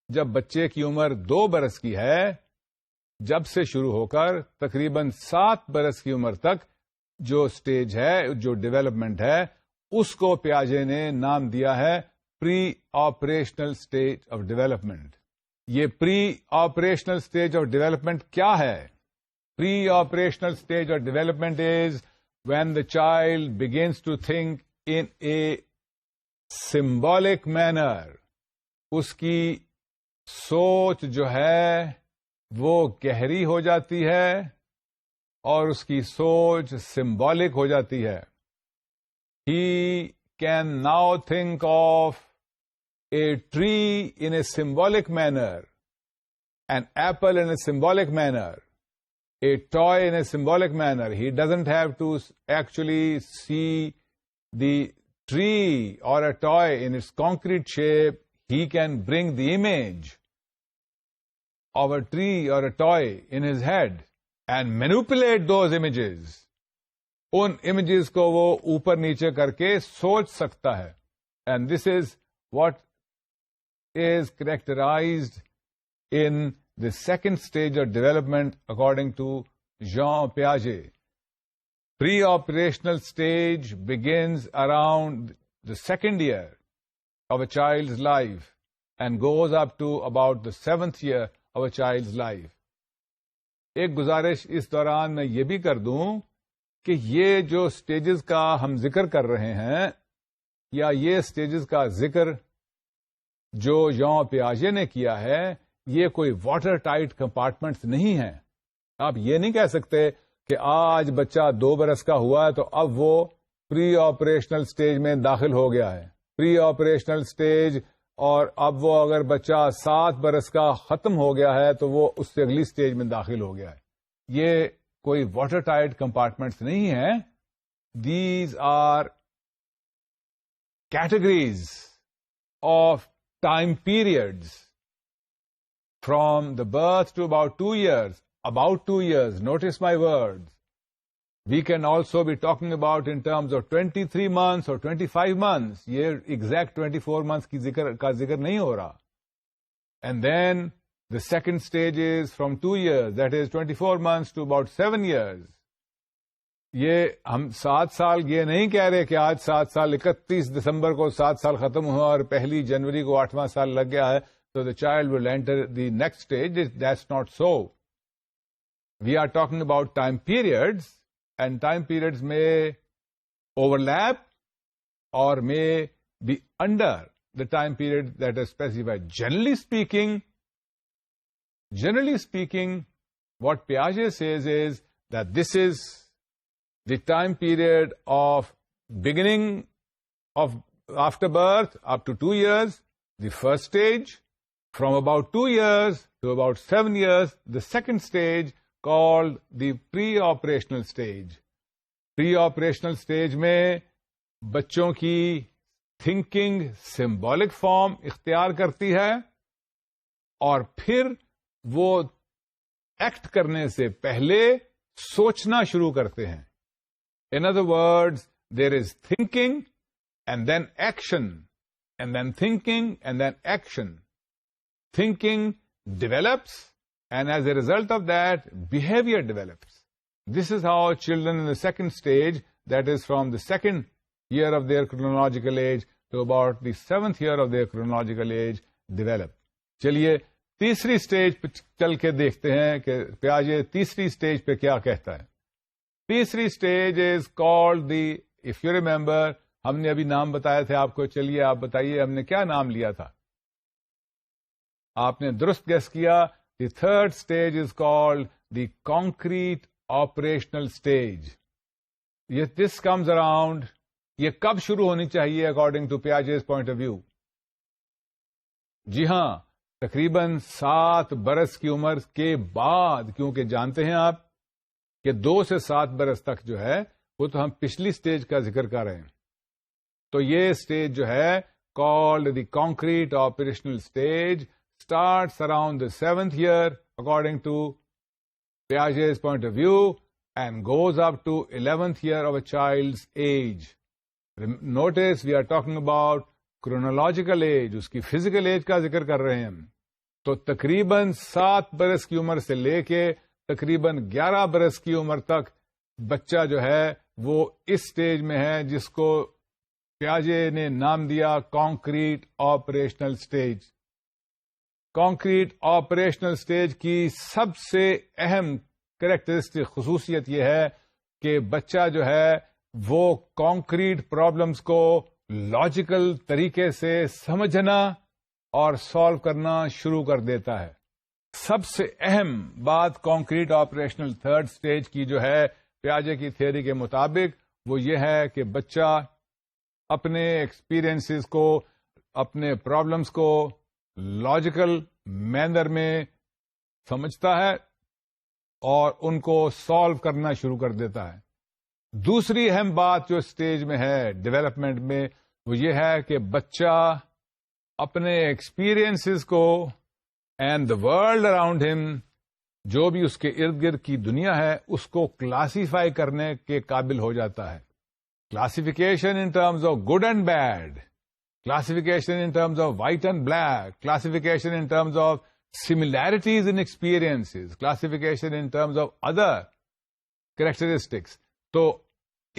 جب بچے کی عمر 2 برس کی ہے، جب سے شروع ہو کر تقریباً 7 برس کی عمر تک جو سٹیج ہے، جو ڈیولپمنٹ ہے، اس کو پیاژے نے نام دیا ہے pre operational stage of development. یہ pre operational stage of development کیا ہے؟ Pre operational stage of development is when the child begins to think in a symbolic manner. اس کی سوچ جو ہے وہ گہری ہو جاتی ہے اور اس کی سوچ سمبولک ہو جاتی ہے. He can now think of a tree in a symbolic manner, an apple in a symbolic manner, a toy in a symbolic manner. He doesn't have to actually see the tree or a toy in its concrete shape. He can bring the image of a tree or a toy in his head and manipulate those images. In images کو وہ اوپر نیچے کر کے سوچ سکتا ہے. And this is what is characterized in the second stage of development according to Jean Piaget. Pre-operational stage begins around the second year of a child's life and goes up to about the 7th year of a child's life. ایک گزارش اس دوران میں یہ بھی کر دوں کہ یہ جو سٹیجز کا ہم ذکر کر رہے ہیں یا یہ سٹیجز کا ذکر جو ژان پیاژے نے کیا ہے، یہ کوئی واٹر ٹائٹ کمپارٹمنٹس نہیں ہیں. آپ یہ نہیں کہہ سکتے کہ آج بچہ 2 برس کا ہوا ہے تو اب وہ پری آپریشنل سٹیج میں داخل ہو گیا ہے. پری آپریشنل سٹیج اور اب وہ اگر بچہ 7 برس کا ختم ہو گیا ہے تو وہ اس سے اگلی سٹیج میں داخل ہو گیا ہے. یہ کوئی واٹر ٹائٹ کمپارٹمنٹس نہیں ہیں. These are categories of time periods from the birth to about 2 years. About 2 years, notice my words. We can also be talking about in terms of 23 months or 25 months. یہ exact 24 months کا ذکر نہیں ہو رہا. And then the second stage is from 2 years, that is 24 months to about 7 years. یہ ہم 7 سال یہ نہیں کہہ رہے کہ آج 7 سال 31 دسمبر کو 7 سال ختم ہوا اور 1 جنوری کو 8واں سال لگ گیا ہے, so the child will enter the next stage. That's not so. We are talking about time periods, and time periods may overlap or may be under the time period that is specified. Generally speaking, what Piaget says is that this is the time period of beginning of after birth up to 2 years, the first stage, from about 2 years to about 7 years, the second stage, called the pre-operational stage. Pre-operational stage میں بچوں کی thinking symbolic form اختیار کرتی ہے اور پھر وہ act کرنے سے پہلے سوچنا شروع کرتے ہیں. In other words, there is thinking and then action, and then thinking and then action. Thinking develops, and as a result of that, behavior develops. This is how children in the second stage, that is from the second year of their chronological age to about the 7th year of their chronological age, develop. چلیے تیسری stage پہ چل کے دیکھتے ہیں کہ پیاژے تیسری stage پہ کیا کہتا ہے. تیسری stage is called the, if you remember, ہم نے ابھی نام بتایا تھے آپ کو. چلیے آپ بتائیے ہم نے کیا نام لیا تھا. آپ نے درست گیس کیا. The third stage is called the concrete operational stage. This comes around, یہ کب شروع ہونی چاہیے according to Piaget's point of view؟ جی ہاں, تقریباً 7 برس کی عمر کے بعد, کیونکہ جانتے ہیں آپ کہ 2 سے 7 برس تک جو ہے وہ تو ہم پچھلی سٹیج کا ذکر کر رہے ہیں. تو یہ سٹیج جو ہے called the concrete operational stage starts around the 7th year according to Piaget's point of view and goes up to 11th year of a child's age. Notice we are talking about chronological age, اس کی physical age کا ذکر کر رہے ہیں ہم. تو تقریباً 7 برس کی عمر سے لے کے تقریباً 11 برس کی عمر تک بچہ جو ہے وہ اس سٹیج میں ہے جس کو پیاژے نے نام دیا concrete operational stage. Concrete operational stage کی سب سے اہم کریکٹرسٹک خصوصیت یہ ہے کہ بچہ جو ہے وہ کانکریٹ پرابلمس کو لاجیکل طریقے سے سمجھنا اور سالو کرنا شروع کر دیتا ہے. سب سے اہم بات کانکریٹ آپریشنل تھرڈ سٹیج کی جو ہے پیاژے کی تھیوری کے مطابق وہ یہ ہے کہ بچہ اپنے ایکسپیرئنسز کو, اپنے پرابلمس کو لاجیکل مینر میں سمجھتا ہے اور ان کو سالو کرنا شروع کر دیتا ہے. دوسری اہم بات جو اسٹیج میں ہے ڈیولپمنٹ میں وہ یہ ہے کہ بچہ اپنے ایکسپیرئنسز کو اینڈ دا ورلڈ اراؤنڈ ہم, جو بھی اس کے ارد گرد کی دنیا ہے, اس کو کلاسیفائی کرنے کے قابل ہو جاتا ہے. Classification in terms of good and bad, classification in terms of white and black, classification in terms of similarities in experiences, classification in terms of other characteristics. تو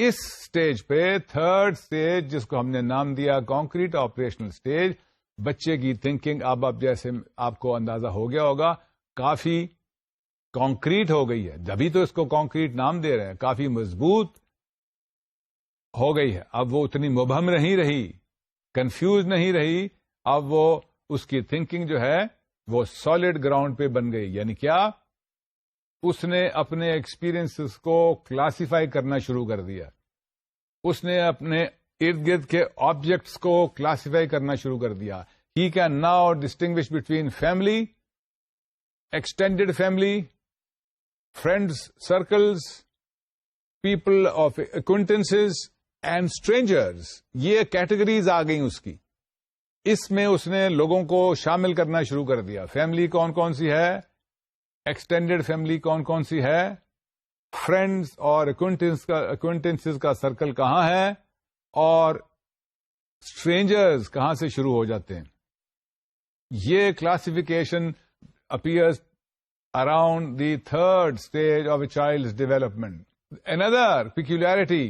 اس سٹیج پہ تھرڈ سٹیج جس کو ہم نے نام دیا کانکریٹ آپریشنل سٹیج، بچے کی تھنکنگ اب جیسے آپ کو اندازہ ہو گیا ہوگا کافی کانکریٹ ہو گئی ہے، جبھی تو اس کو کانکریٹ نام دے رہے ہیں، کافی مضبوط ہو گئی ہے. اب وہ اتنی مبہم نہیں رہی، کنفیوز نہیں رہی، اب وہ اس کی تھنکنگ جو ہے وہ سالڈ گراؤنڈ پہ بن گئی. یعنی کیا؟ اس نے اپنے ایکسپیرئنسز کو کلاسیفائی کرنا شروع کر دیا، اس نے اپنے ارد گرد کے آبجیکٹس کو کلاسیفائی کرنا شروع کر دیا. He can now distinguish between family, extended family, friends circles, people of acquaintances and strangers. یہ کیٹیگریز آ گئیں اس کی. اس میں اس نے لوگوں کو شامل کرنا شروع کر دیا. فیملی کون کون سی ہے، ایکسٹینڈیڈ فیملی کون کون سی ہے، فرینڈز اور acquaintances کا سرکل کہاں ہے، اور اسٹرینجرز کہاں سے شروع ہو جاتے ہیں. یہ classification appears around the third stage of a child's development. Another peculiarity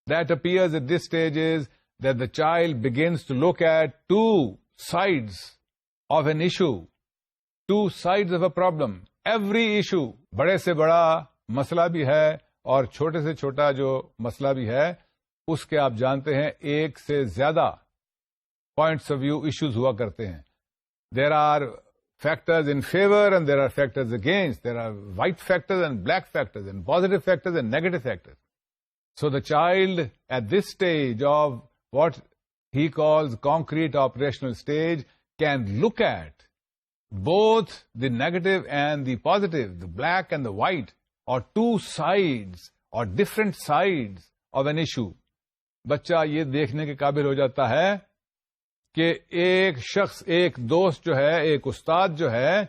that appears at this stage is that the child begins to look at two sides of an issue, two sides of a problem. Every issue, بڑے سے بڑا مسئلہ بھی ہے اور چھوٹے سے چھوٹا جو مسئلہ بھی ہے اس کے آپ جانتے ہیں ایک سے زیادہ پوائنٹس آف ویو ایشوز ہوا کرتے ہیں. There are factors in favor and there are factors against. There are white factors and black factors and positive factors and negative factors. So the child at this stage of what he calls concrete operational stage can look at both the negative and the positive, the black and the white, or two sides or different sides of an issue. بچہ یہ دیکھنے کے قابل ہو جاتا ہے کہ ایک شخص، ایک دوست جو ہے، ایک استاد جو ہے،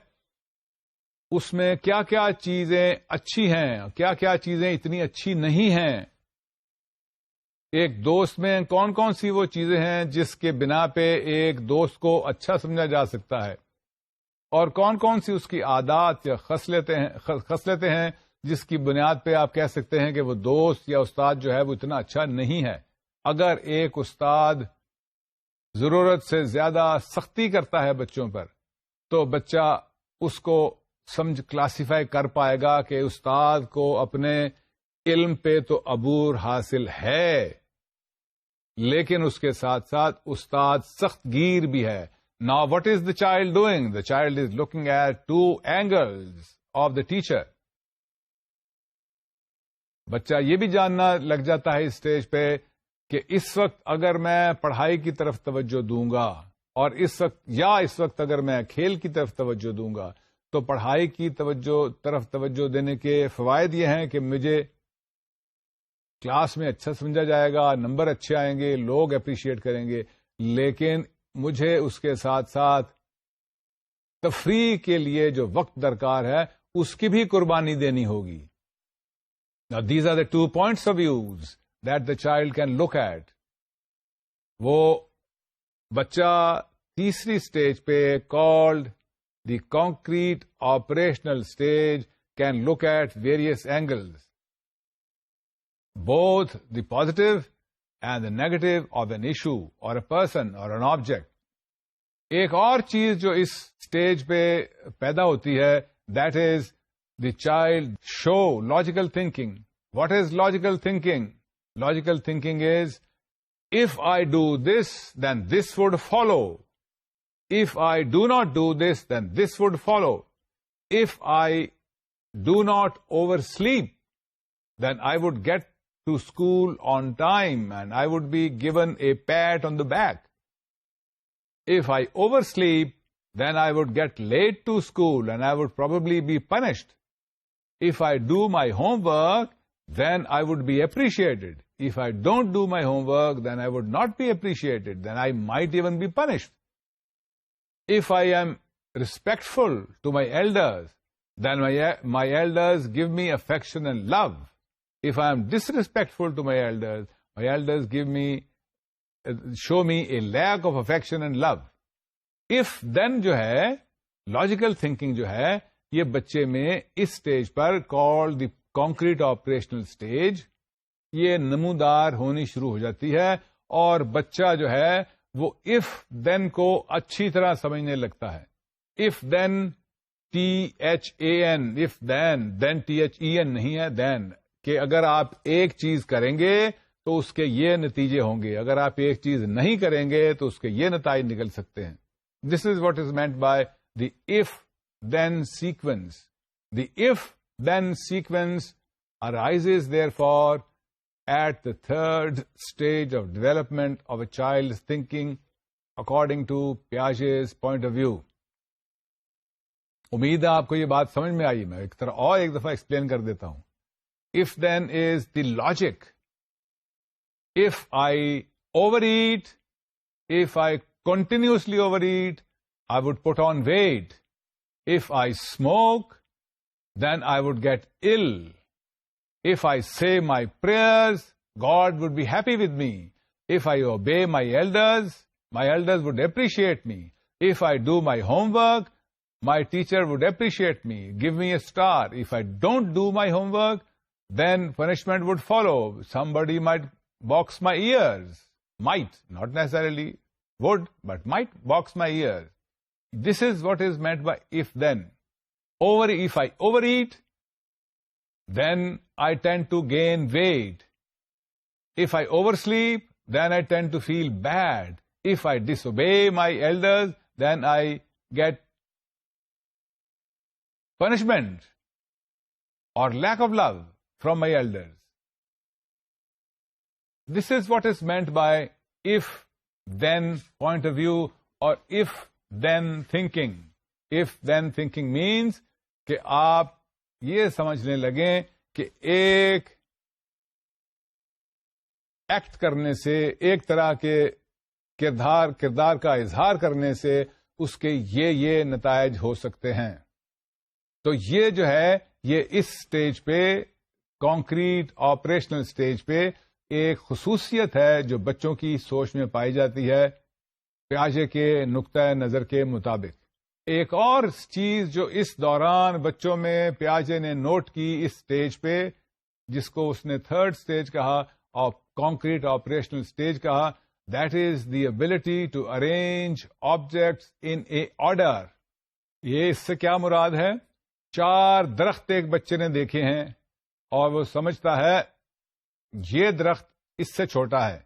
اس میں کیا کیا چیزیں اچھی ہیں، کیا کیا چیزیں اتنی اچھی نہیں ہیں. ایک دوست میں کون کون سی وہ چیزیں ہیں جس کے بنا پہ ایک دوست کو اچھا سمجھا جا سکتا ہے، اور کون کون سی اس کی عادات یا خصلتیں ہیں جس کی بنیاد پہ آپ کہہ سکتے ہیں کہ وہ دوست یا استاد جو ہے وہ اتنا اچھا نہیں ہے. اگر ایک استاد ضرورت سے زیادہ سختی کرتا ہے بچوں پر تو بچہ اس کو کلاسیفائی کر پائے گا کہ استاد کو اپنے علم پہ تو عبور حاصل ہے، لیکن اس کے ساتھ ساتھ استاد سخت گیر بھی ہے. Now what is the child doing? The child is looking at two angles of the teacher. بچہ یہ بھی جاننا لگ جاتا ہے اس سٹیج پہ کہ اس وقت اگر میں پڑھائی کی طرف توجہ دوں گا اور اس وقت اگر میں کھیل کی طرف توجہ دوں گا تو پڑھائی کی طرف توجہ دینے کے فوائد یہ ہیں کہ مجھے کلاس میں اچھا سمجھا جائے گا، نمبر اچھے آئیں گے، لوگ اپریشیٹ کریں گے، لیکن مجھے اس کے ساتھ ساتھ تفریح کے لیے جو وقت درکار ہے اس کی بھی قربانی دینی ہوگی. Now these are the 2 points of views that the child can look at. وہ بچہ تیسری سٹیج پہ called the concrete operational stage can look at various angles, both the positive and the negative of an issue or a person or an object. ایک اور چیز جو اس stage پہ پیدا ہوتی ہے that is the child show logical thinking. What is logical thinking? Logical thinking is, if I do this, then this would follow. If I do not do this, then this would follow. If I do not oversleep, then I would get to school on time and I would be given a pat on the back. If I oversleep, then I would get late to school and I would probably be punished. If I do my homework, then I would be appreciated. If I don't do my homework, then I would not be appreciated. Then I might even be punished. If I am respectful to my elders, then my elders give me affection and love. If I am disrespectful to my elders show me a lack of affection and love. If then جو ہے logical thinking جو ہے یہ بچے میں اس stage پر called the concrete operational stage یہ نمودار ہونی شروع ہو جاتی ہے اور بچہ جو ہے وہ اف دین کو اچھی طرح سمجھنے لگتا ہے. If then THAN if then THEN نہیں ہے دین، کہ اگر آپ ایک چیز کریں گے تو اس کے یہ نتیجے ہوں گے، اگر آپ ایک چیز نہیں کریں گے تو اس کے یہ نتائج نکل سکتے ہیں. This is what is meant by the if then sequence. The if then sequence arises therefore at the third stage of development of a child's thinking according to Piaget's point of view. امید ہے آپ کو یہ بات سمجھ میں آئی. میں ایک دفعہ ایکسپلین کر دیتا ہوں. If then is the logic. If I overeat, if I continuously overeat, I would put on weight. If I smoke, then I would get ill. If I say my prayers, God would be happy with me. If I obey my elders would appreciate me. If I do my homework, my teacher would appreciate me, give me a star. If I don't do my homework, then punishment would follow. Somebody might box my ears. Might, not necessarily would, but might box my ears. This is what is meant by if then. If I overeat, then I tend to gain weight. If I oversleep, then I tend to feel bad. If I disobey my elders, then I get punishment or lack of love from my elders. This is what is meant by if-then point of view or if-then thinking. If-then thinking means کہ آپ یہ سمجھنے لگیں کہ ایک act کرنے سے، ایک طرح کے کردار کا اظہار کرنے سے اس کے یہ نتائج ہو سکتے ہیں. تو یہ جو ہے یہ اس سٹیج پہ، کانکریٹ آپریشنل سٹیج پہ ایک خصوصیت ہے جو بچوں کی سوچ میں پائی جاتی ہے پیاژے کے نقطۂ نظر کے مطابق. ایک اور چیز جو اس دوران بچوں میں پیاژے نے نوٹ کی اس سٹیج پہ، جس کو اس نے تھرڈ سٹیج کہا اور کانکریٹ آپریشنل سٹیج کہا، that is the ability to arrange objects in a order. یہ اس سے کیا مراد ہے؟ 4 درخت ایک بچے نے دیکھے ہیں اور وہ سمجھتا ہے یہ درخت اس سے چھوٹا ہے،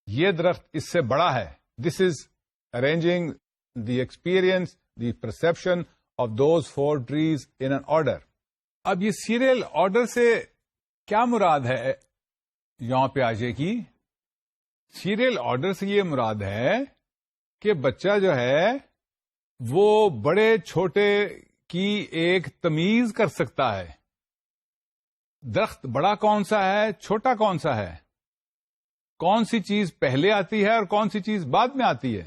یہ درخت اس سے بڑا ہے. This is arranging the experience, the perception of those 4 trees in an order. اب یہ سیریل آرڈر سے کیا مراد ہے یہاں پیاژے کی؟ سیریل آرڈر سے یہ مراد ہے کہ بچہ جو ہے وہ بڑے چھوٹے کی ایک تمیز کر سکتا ہے. درخت بڑا کون سا ہے، چھوٹا کون سا ہے، کون سی چیز پہلے آتی ہے اور کون سی چیز بعد میں آتی ہے.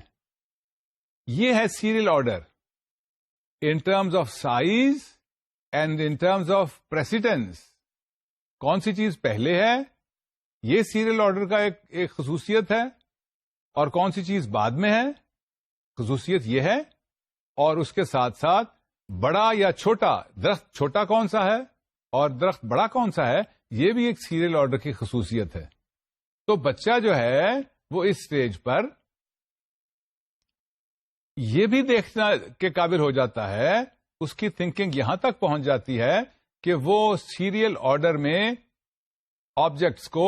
یہ ہے serial order in terms of size and in terms of precedence. کون سی چیز پہلے ہے، یہ سیریل آرڈر کا ایک خصوصیت ہے، اور کون سی چیز بعد میں ہے، خصوصیت یہ ہے. اور اس کے ساتھ ساتھ بڑا یا چھوٹا، درخت چھوٹا کون سا ہے اور درخت بڑا کون سا ہے، یہ بھی ایک سیریل آرڈر کی خصوصیت ہے. تو بچہ جو ہے وہ اس سٹیج پر یہ بھی دیکھنا کے قابل ہو جاتا ہے، اس کی تھنکنگ یہاں تک پہنچ جاتی ہے کہ وہ سیریل آرڈر میں آبجیکٹس کو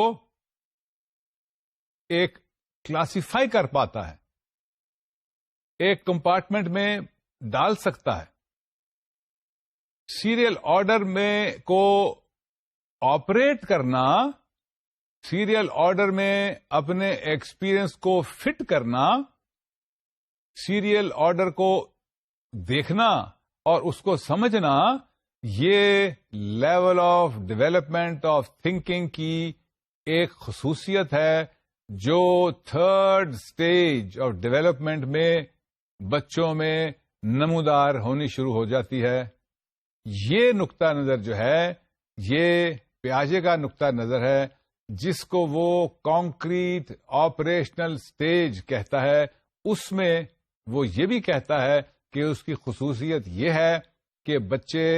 ایک کلاسیفائی کر پاتا ہے، ایک کمپارٹمنٹ میں ڈال سکتا ہے. سیریل آرڈر میں کو آپریٹ کرنا، سیریل آرڈر میں اپنے ایکسپیرئنس کو فٹ کرنا، سیریل آرڈر کو دیکھنا اور اس کو سمجھنا، یہ level of development of thinking کی ایک خصوصیت ہے جو تھرڈ سٹیج آف ڈیولپمنٹ میں بچوں میں نمودار ہونی شروع ہو جاتی ہے. یہ نقطہ نظر جو ہے یہ پیاژے کا نقطہ نظر ہے، جس کو وہ کانکریٹ آپریشنل سٹیج کہتا ہے. اس میں وہ یہ بھی کہتا ہے کہ اس کی خصوصیت یہ ہے کہ بچے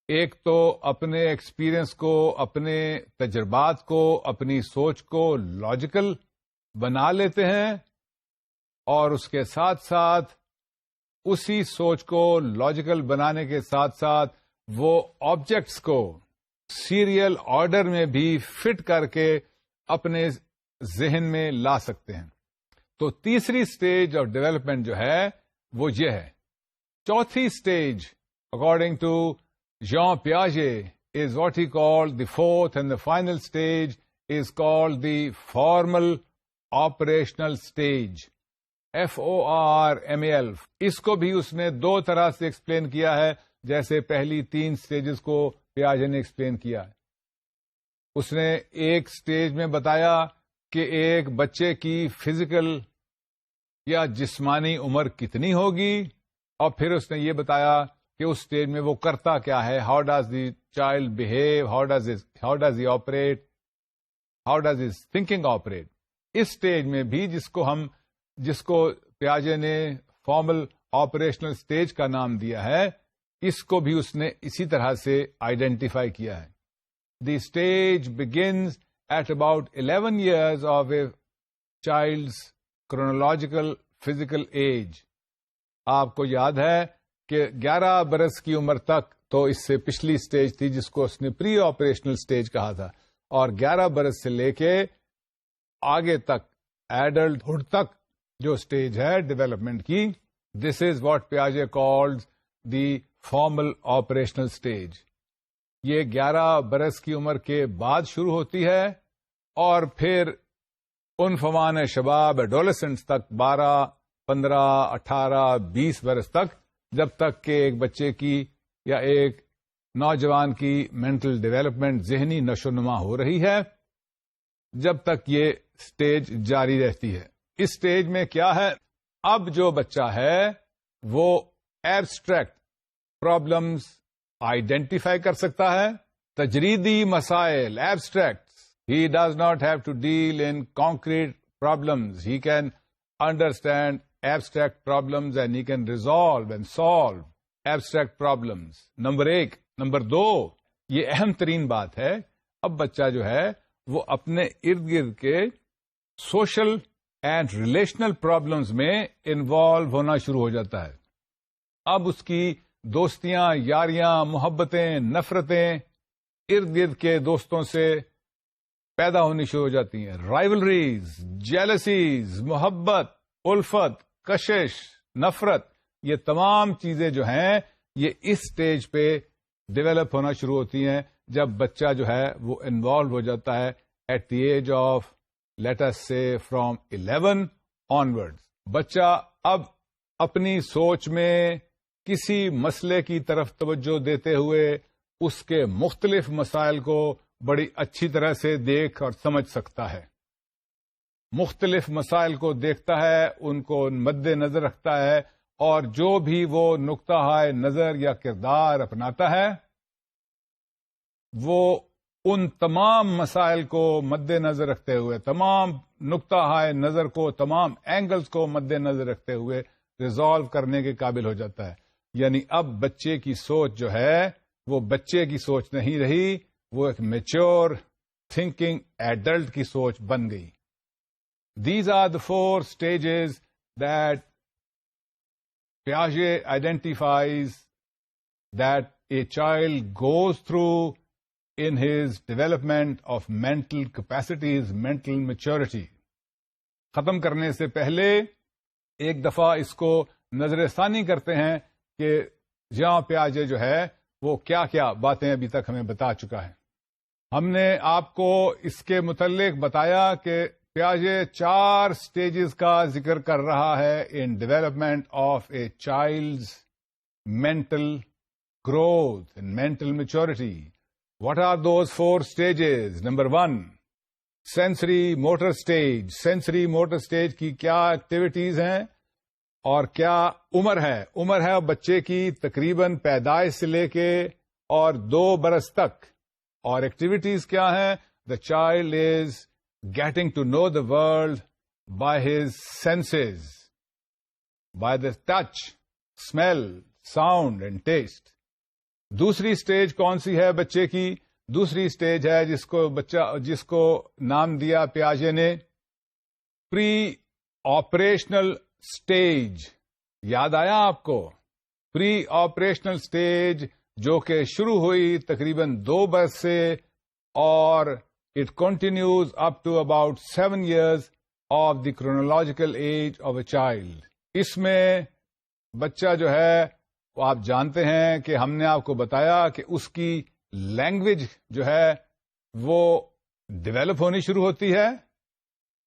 ایک تو اپنے ایکسپیرئنس کو، اپنے تجربات کو، اپنی سوچ کو لاجیکل بنا لیتے ہیں، اور اس کے ساتھ ساتھ اسی سوچ کو لاجیکل بنانے کے ساتھ ساتھ وہ آبجیکٹس کو سیریل آرڈر میں بھی فٹ کر کے اپنے ذہن میں لا سکتے ہیں. تو تیسری سٹیج آف ڈیولپمنٹ جو ہے وہ یہ ہے. چوتھی سٹیج اکارڈنگ ٹو جان پیاژے is what he called the fourth and the final stage is called the formal operational stage. FORMAL. اس کو بھی اس نے دو طرح سے ایکسپلین کیا ہے، جیسے پہلی 3 سٹیجز کو پیاژے نے ایکسپلین کیا. اس نے ایک سٹیج میں بتایا کہ ایک بچے کی فزیکل یا جسمانی عمر کتنی ہوگی، اور پھر اس نے یہ بتایا کہ اس سٹیج میں وہ کرتا کیا ہے. How does the child behave, how does he operate, how does his thinking operate. اس سٹیج میں بھی جس کو پیاژے نے فارمل آپریشنل سٹیج کا نام دیا ہے، اس کو بھی اس نے اسی طرح سے آئیڈینٹیفائی کیا ہے. The stage begins at about 11 years of a child's chronological physical age. آپ کو یاد ہے کہ 11 برس کی عمر تک تو اس سے پچھلی اسٹیج تھی جس کو اس نے پری آپریشنل اسٹیج کہا تھا، اور 11 برس سے لے کے آگے تک ایڈلٹہڈ تک جو اسٹیج ہے ڈیولپمنٹ کی، دس از واٹ پیاژے called the formal operational stage. یہ 11 برس کی عمر کے بعد شروع ہوتی ہے، اور پھر عنفوان شباب ایڈولسنٹس تک 12، 15، 18، 20 برس تک، جب تک کہ ایک بچے کی یا ایک نوجوان کی مینٹل ڈیولپمنٹ، ذہنی نشو و نما ہو رہی ہے، جب تک یہ اسٹیج جاری رہتی ہے. اس اسٹیج میں کیا ہے، اب جو بچہ ہے وہ ایبسٹریکٹ پرابلمز آئیڈینٹیفائی کر سکتا ہے. تجریدی مسائل، abstract. He does not have to deal in concrete problems. He can understand abstract problems and he can resolve and solve abstract problems. Number 1. Number 2، یہ اہم ترین بات ہے، اب بچہ جو ہے وہ اپنے ارد گرد کے سوشل اینڈ ریلیشنل پرابلمز میں انوالو ہونا شروع ہو جاتا ہے. اب اس کی دوستیاں، یاریاں، محبتیں، نفرتیں ارد گرد کے دوستوں سے پیدا ہونی شروع ہو جاتی ہیں. رائیولریز، جیلسیز، محبت، الفت، کشش، نفرت، یہ تمام چیزیں جو ہیں یہ اس سٹیج پہ ڈیولپ ہونا شروع ہوتی ہیں جب بچہ جو ہے وہ انوالو ہو جاتا ہے at the age of let us say from 11 onwards. بچہ اب اپنی سوچ میں کسی مسئلے کی طرف توجہ دیتے ہوئے اس کے مختلف مسائل کو بڑی اچھی طرح سے دیکھ اور سمجھ سکتا ہے. مختلف مسائل کو دیکھتا ہے، ان کو مد نظر رکھتا ہے، اور جو بھی وہ نقطہ نظر یا کردار اپناتا ہے وہ ان تمام مسائل کو مد نظر رکھتے ہوئے، تمام نقطہ نظر کو، تمام اینگلز کو مد نظر رکھتے ہوئے ریزالو کرنے کے قابل ہو جاتا ہے. یعنی اب بچے کی سوچ جو ہے وہ بچے کی سوچ نہیں رہی، وہ ایک میچور تھنکنگ ایڈلٹ کی سوچ بن گئی. These are the 4 stages that Piaget identifies that a child goes through in his development of mental capacities, mental maturity. ختم کرنے سے پہلے ایک دفعہ اس کو نظر ثانی کرتے ہیں کہ جان پیاژے جو ہے وہ کیا کیا باتیں ابھی تک ہمیں بتا چکا ہے. ہم نے آپ کو اس کے متعلق بتایا کہ پیاژے 4 سٹیجز کا ذکر کر رہا ہے in development of a child's mental growth and mental maturity. What are those 4 stages? Number 1, sensory motor stage. Sensory motor stage کی کیا ایکٹیویٹیز ہیں اور کیا عمر ہے؟ عمر ہے بچے کی تقریباً پیدائش سے لے کے اور 2 برس تک. اور ایکٹیویٹیز کیا ہیں؟ The child is getting to know the world by his senses, by the touch, smell, sound and taste. دوسری سٹیج کون سی ہے بچے کی؟ دوسری سٹیج ہے جس کو نام دیا پیاجے نے پری آپریشنل سٹیج. یاد آیا آپ کو؟ پری آپریشنل سٹیج جو کہ شروع ہوئی تقریباً 2 برس سے اور it continues up to about 7 years of the chronological age of a child. اس میں بچہ جو ہے وہ آپ جانتے ہیں کہ ہم نے آپ کو بتایا کہ اس کی لینگویج جو ہے وہ ڈیولپ ہونی شروع ہوتی ہے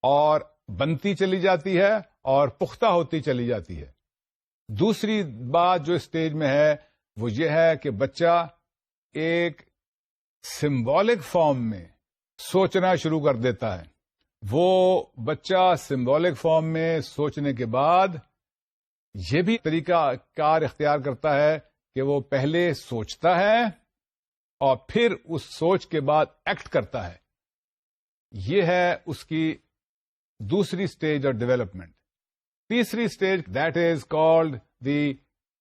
اور بنتی چلی جاتی ہے اور پختہ ہوتی چلی جاتی ہے. دوسری بات جو اسٹیج میں ہے وہ یہ ہے کہ بچہ ایک سمبولک فارم میں سوچنا شروع کر دیتا ہے. وہ بچہ سمبولک فارم میں سوچنے کے بعد یہ بھی طریقہ کار اختیار کرتا ہے کہ وہ پہلے سوچتا ہے اور پھر اس سوچ کے بعد ایکٹ کرتا ہے. یہ ہے اس کی دوسری سٹیج آف ڈیولپمنٹ. تیسری stage that is called the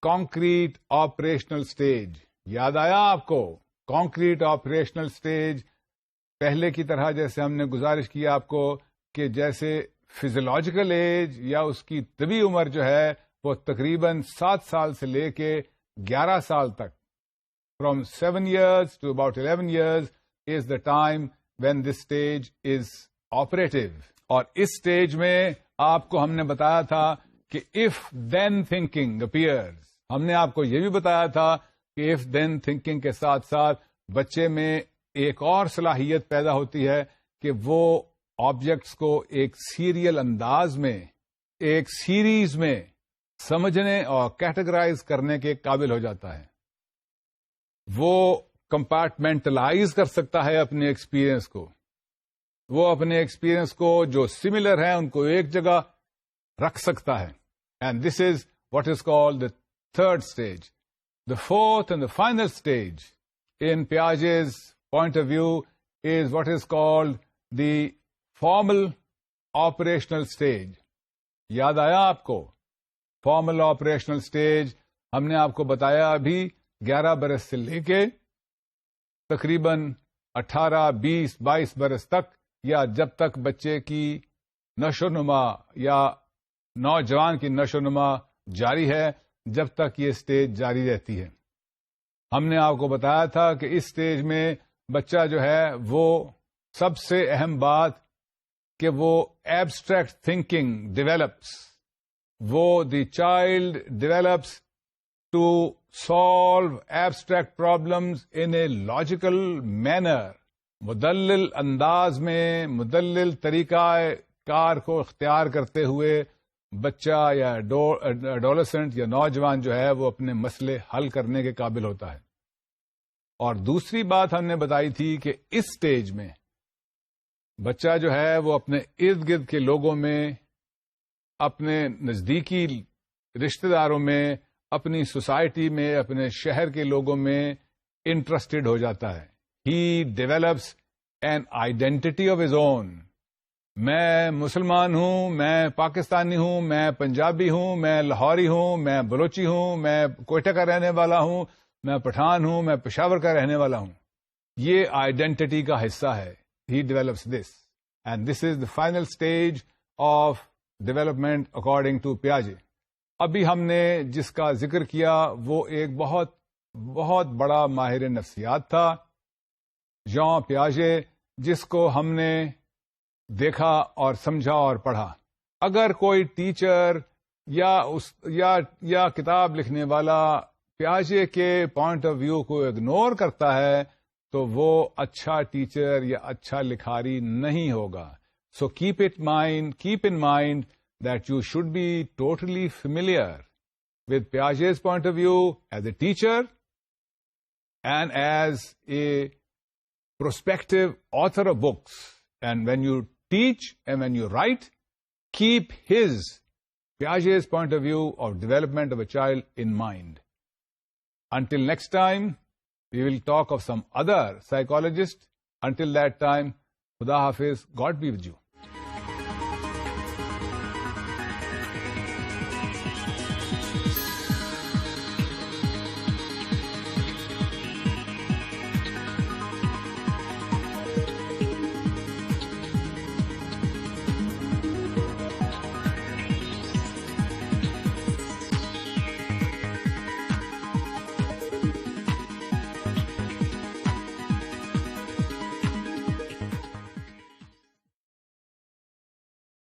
concrete operational stage. یاد آیا آپ کو؟ کانکریٹ آپریشنل سٹیج پہلے کی طرح جیسے ہم نے گزارش کی آپ کو کہ جیسے فزیولوجیکل ایج یا اس کی طبی عمر جو ہے وہ تقریباً 7 سال سے لے کے 11 سال تک from 7 years to about 11 years is the time when this stage is operative. اور اس سٹیج میں آپ کو ہم نے بتایا تھا کہ if then thinking appears. ہم نے آپ کو یہ بھی بتایا تھا کہ if then thinking کے ساتھ ساتھ بچے میں ایک اور صلاحیت پیدا ہوتی ہے کہ وہ آبجیکٹس کو ایک سیریل انداز میں ایک سیریز میں سمجھنے اور کیٹیگرائز کرنے کے قابل ہو جاتا ہے. وہ کمپارٹمنٹلائز کر سکتا ہے اپنے ایکسپیرئنس کو. وہ اپنے ایکسپیرئنس کو جو سملر ہیں ان کو ایک جگہ رکھ سکتا ہے. And this is what is called the third stage. The fourth and the final stage in Piaget's point of view is what is called the formal operational stage. یاد آیا آپ کو؟ فارمل آپریشنل اسٹیج ہم نے آپ کو بتایا ابھی 11 برس سے لے کے تقریباً 18, 20, 22 برس تک یا جب تک بچے کی نشو و نما یا نوجوان کی نشو و نما جاری ہے جب تک یہ اسٹیج جاری رہتی ہے. ہم نے آپ کو بتایا تھا کہ اس اسٹیج میں بچہ جو ہے وہ سب سے اہم بات کہ وہ ایبسٹریکٹ تھنکنگ ڈیولپس. وہ the child develops to solve abstract problems in a logical manner. مدلل انداز میں مدلل طریقہ کار کو اختیار کرتے ہوئے بچہ یا ایڈولسنٹ یا نوجوان جو ہے وہ اپنے مسئلے حل کرنے کے قابل ہوتا ہے. اور دوسری بات ہم نے بتائی تھی کہ اس سٹیج میں بچہ جو ہے وہ اپنے ارد گرد کے لوگوں میں اپنے نزدیکی رشتہ داروں میں اپنی سوسائٹی میں اپنے شہر کے لوگوں میں انٹرسٹڈ ہو جاتا ہے. He develops an identity of his own. میں مسلمان ہوں, میں پاکستانی ہوں, میں پنجابی ہوں, میں لاہوری ہوں, میں بلوچی ہوں, میں کوئٹہ کا رہنے والا ہوں, میں پٹھان ہوں, میں پشاور کا رہنے والا ہوں. یہ آئیڈینٹی کا حصہ ہے. He develops this and this is the final stage of development according to پیاجے. ابھی ہم نے جس کا ذکر کیا وہ ایک بہت بہت بڑا ماہر نفسیات تھا, ژان پیاژے, جس کو ہم نے دیکھا اور سمجھا اور پڑھا. اگر کوئی ٹیچر یا کتاب لکھنے والا پیاژے کے پوائنٹ آف ویو کو اگنور کرتا ہے تو وہ اچھا ٹیچر یا اچھا لکھاری نہیں ہوگا. So keep in mind that you should be totally familiar with Piaget's point of view as a teacher and as a prospective author of books. And when you teach and when you write, keep Piaget's point of view of development of a child in mind. Until next time, we will talk of some other psychologist. Until that time, Khuda Hafiz, God be with you.